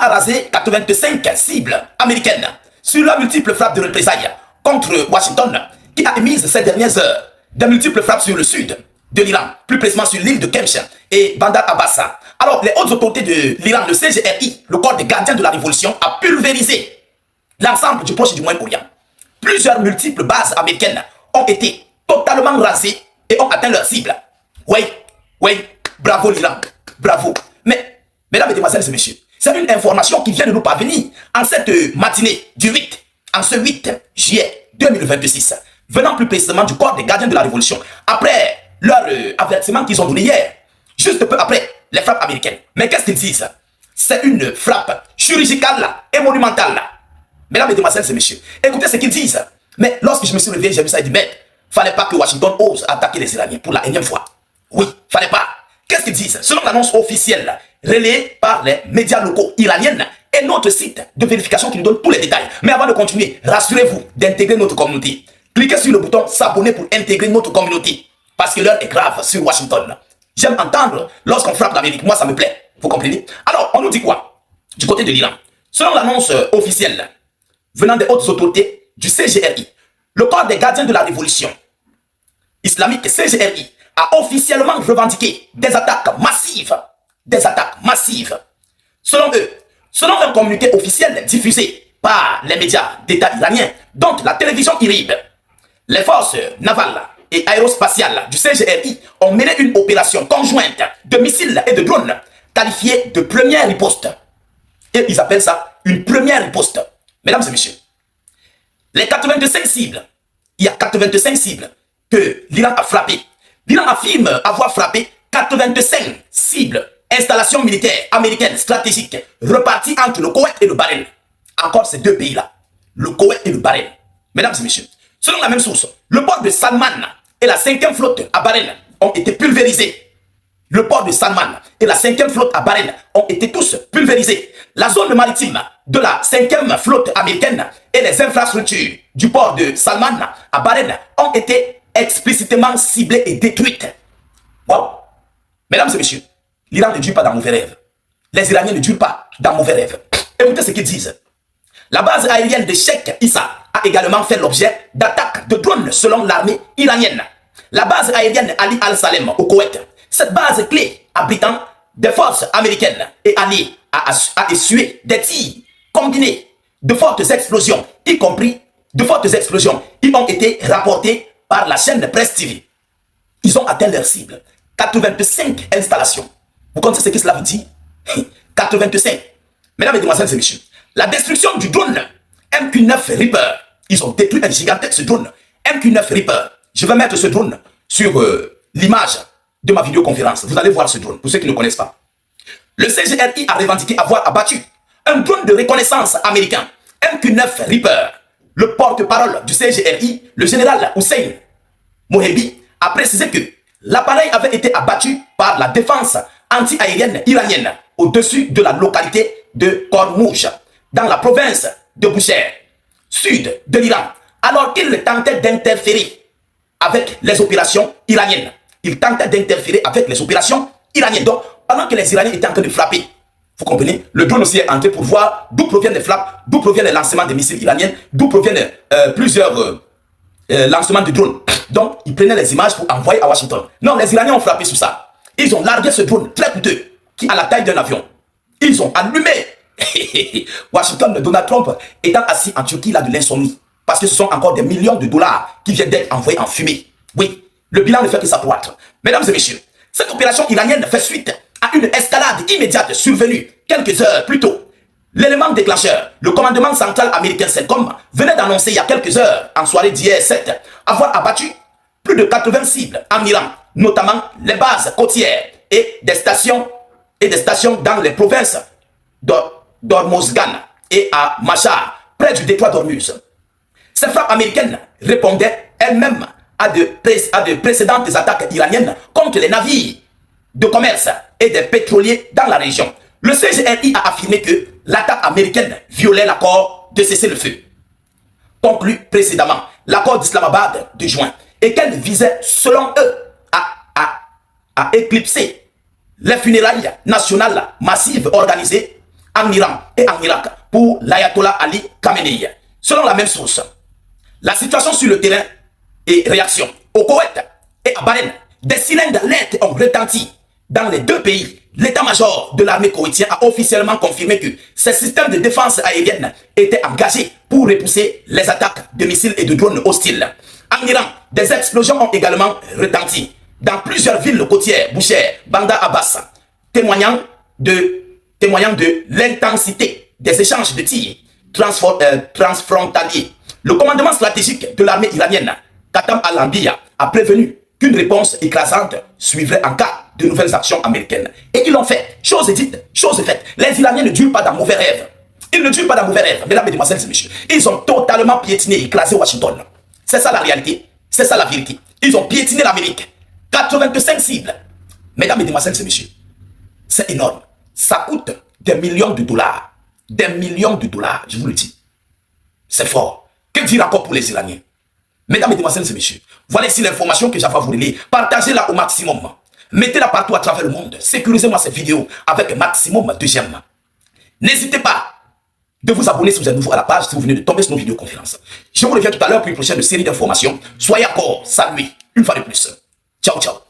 a rasé 85 cibles américaines sur la multiple frappe de représailles contre Washington, qui a émis ces dernières heures de multiples frappes sur le sud de l'Iran, plus précisément sur l'île de Kemch et Bandar Abbas. Alors, les hautes autorités de l'Iran, le CGRI, le corps des gardiens de la révolution, a pulvérisé l'ensemble du Proche et du Moyen-Orient. Plusieurs multiples bases américaines ont été totalement rasées et ont atteint leur cible. Oui, bravo l'Iran, bravo. Mais, mesdames, mesdemoiselles et messieurs, c'est une information qui vient de nous parvenir en cette matinée du 8, en ce 8 juillet 2026, venant plus précisément du corps des gardiens de la révolution, après leur avertissement qu'ils ont donné hier, juste peu après les frappes américaines. Mais qu'est-ce qu'ils disent? C'est une frappe chirurgicale et monumentale. Mesdames, mesdemoiselles et messieurs, écoutez ce qu'ils disent. Mais lorsque je me suis réveillé, j'ai vu ça et dit, mais fallait pas que Washington ose attaquer les Iraniens pour la énième fois. Oui, fallait pas. Qu'est-ce qu'ils disent? Selon l'annonce officielle relayée par les médias locaux iraniens et notre site de vérification qui nous donne tous les détails. Mais avant de continuer, rassurez-vous d'intégrer notre communauté. Cliquez sur le bouton s'abonner pour intégrer notre communauté. Parce que l'heure est grave sur Washington. J'aime entendre lorsqu'on frappe l'Amérique. Moi, ça me plaît. Vous comprenez? Alors, on nous dit quoi? Du côté de l'Iran. Selon l'annonce officielle venant des hautes autorités du CGRI, le corps des gardiens de la révolution islamique CGRI a officiellement revendiqué des attaques massives. Des attaques massives. Selon eux, selon un communiqué officiel diffusé par les médias d'État iraniens, dont la télévision IRIB, les forces navales et aérospatiales du CGRI ont mené une opération conjointe de missiles et de drones qualifiée de première riposte. Et ils appellent ça une première riposte. Mesdames et messieurs, les 85 cibles, il y a 85 cibles que l'Iran a frappées. L'Iran affirme avoir frappé 85 cibles, installations militaires américaines stratégiques reparties entre le Koweït et le Bahreïn. Encore ces deux pays-là, le Koweït et le Bahreïn. Mesdames et messieurs, selon la même source, le port de Salman et la 5e flotte à Bahreïn ont été pulvérisés. Le port de Salman et la 5e flotte à Bahreïn ont été tous pulvérisés. La zone maritime de la 5e flotte américaine et les infrastructures du port de Salman à Bahreïn ont été explicitement ciblées et détruites. Wow. Mesdames et messieurs, l'Iran ne dure pas dans mauvais rêves. Les Iraniens ne durent pas dans mauvais rêves. Écoutez ce qu'ils disent. La base aérienne de Sheikh Issa a également fait l'objet d'attaques de drones selon l'armée iranienne. La base aérienne Ali Al-Salem au Koweït, cette base clé abritant des forces américaines et alliées a essuyé des tirs combinés de fortes explosions, y compris de fortes explosions, qui ont été rapportées par la chaîne de Presse TV. Ils ont atteint leur cible. 85 installations. Vous connaissez ce que cela veut dire? 85. Mesdames, mesdemoiselles et messieurs, la destruction du drone MQ-9 Reaper. Ils ont détruit un gigantesque drone MQ-9 Reaper. Je vais mettre ce drone sur l'image de ma vidéoconférence. Vous allez voir ce drone, pour ceux qui ne connaissent pas. Le CGRI a revendiqué avoir abattu un drone de reconnaissance américain, MQ-9 Reaper. Le porte-parole du CGRI, le général Hussein Mohebi, a précisé que l'appareil avait été abattu par la défense anti-aérienne iranienne au-dessus de la localité de Kormouj, dans la province de Boucher, sud de l'Iran, alors qu'il tentait d'interférer avec les opérations iraniennes. Il tentait d'interférer avec les opérations iraniennes. Donc, pendant que les Iraniens étaient en train de frapper, vous comprenez, le drone aussi est entré pour voir d'où proviennent les frappes, d'où proviennent les lancements des missiles iraniens, d'où proviennent plusieurs lancements de drones. Donc, ils prenaient les images pour envoyer à Washington. Non, les Iraniens ont frappé sur ça. Ils ont largué ce drone très coûteux, qui a la taille d'un avion. Ils ont allumé. Washington, Donald Trump étant assis en Turquie, il a de l'insomnie. Parce que ce sont encore des millions de dollars qui viennent d'être envoyés en fumée. Oui, le bilan ne fait que s'accroître. Mesdames et messieurs, cette opération iranienne fait suite à une escalade immédiate survenue quelques heures plus tôt. L'élément déclencheur, le commandement central américain CENTCOM, venait d'annoncer il y a quelques heures, en soirée d'hier 7, avoir abattu plus de 80 cibles en Iran, notamment les bases côtières et des stations dans les provinces d'Hormozgan et à Mashhad, près du détroit d'Ormuz. Ces frappes américaines répondaient elles-mêmes à de précédentes attaques iraniennes contre les navires de commerce et des pétroliers dans la région. Le CGRI a affirmé que l'attaque américaine violait l'accord de cessez-le-feu, conclu précédemment, l'accord d'Islamabad de juin, et qu'elle visait, selon eux, à éclipser les funérailles nationales massives organisées en Iran et en Irak pour l'ayatollah Ali Khamenei. Selon la même source, la situation sur le terrain et réaction au Koweït et à Bahreïn, des sirènes d'alerte ont retenti dans les deux pays. L'état-major de l'armée koweïtienne a officiellement confirmé que ces systèmes de défense aérienne étaient engagés pour repousser les attaques de missiles et de drones hostiles. En Iran, des explosions ont également retenti dans plusieurs villes côtières, Boucher, Bandar Abbas, témoignant de l'intensité des échanges de tirs transfrontaliers. Le commandement stratégique de l'armée iranienne, Qatam al-Anbiya, a prévenu qu'une réponse écrasante suivrait en cas de nouvelles actions américaines. Et ils l'ont fait. Chose est dite, chose est faite. Les Iraniens ne durent pas dans mauvais rêves. Ils ne durent pas dans mauvais rêves, mesdames, mesdemoiselles et messieurs. Ils ont totalement piétiné et écrasé Washington. C'est ça la réalité. C'est ça la vérité. Ils ont piétiné l'Amérique. 85 cibles. Mesdames, mesdemoiselles et messieurs, c'est énorme. Ça coûte des millions de dollars. Des millions de dollars, je vous le dis. C'est fort. Que dire encore pour les Iraniens? Mesdames, mesdemoiselles et messieurs, voilà ici l'information que j'avais à vous relayer. Partagez-la au maximum. Mettez-la partout à travers le monde. Sécurisez-moi cette vidéo avec un maximum de j'aime. N'hésitez pas de vous abonner si vous êtes nouveau à la page, si vous venez de tomber sur nos vidéoconférences. Je vous reviens tout à l'heure pour une prochaine série d'informations. Soyez encore salués une fois de plus. Ciao, ciao.